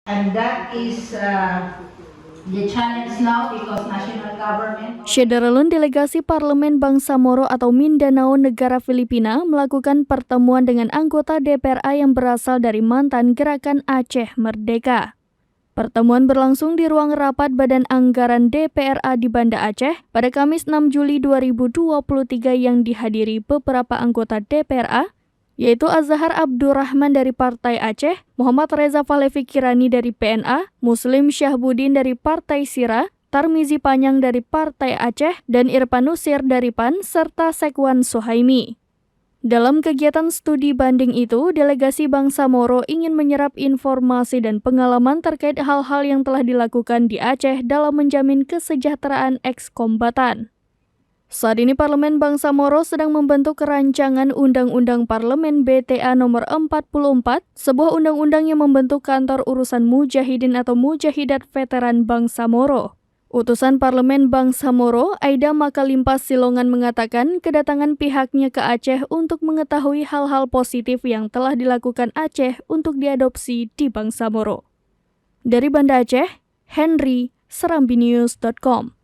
And that is the challenge now because national government. Syederalun delegasi Parlemen Bangsa Moro atau Mindanao negara Filipina melakukan pertemuan dengan anggota DPRA yang berasal dari mantan Gerakan Aceh Merdeka. Pertemuan berlangsung di ruang rapat Badan Anggaran DPRA di Banda Aceh pada Kamis 6 Juli 2023 yang dihadiri beberapa anggota DPRA, yaitu Azhar Abdurrahman dari Partai Aceh, Muhammad Reza Falevi Kirani dari PNA, Muslim Syahbudin dari Partai Sira, Tarmizi Panyang dari Partai Aceh, dan Irfan Nusir dari PAN, serta Sekwan Suhaimi. Dalam kegiatan studi banding itu, delegasi Bangsa Moro ingin menyerap informasi dan pengalaman terkait hal-hal yang telah dilakukan di Aceh dalam menjamin kesejahteraan eks-kombatan. Saat ini Parlemen Bangsa Moro sedang membentuk rancangan Undang-Undang Parlemen BTA nomor 44, sebuah undang-undang yang membentuk Kantor Urusan Mujahidin atau Mujahidat Veteran Bangsa Moro. Utusan Parlemen Bangsa Moro, Aida Makalimpas Silongan mengatakan kedatangan pihaknya ke Aceh untuk mengetahui hal-hal positif yang telah dilakukan Aceh untuk diadopsi di Bangsa Moro. Dari Banda Aceh, Henry, serambinews.com.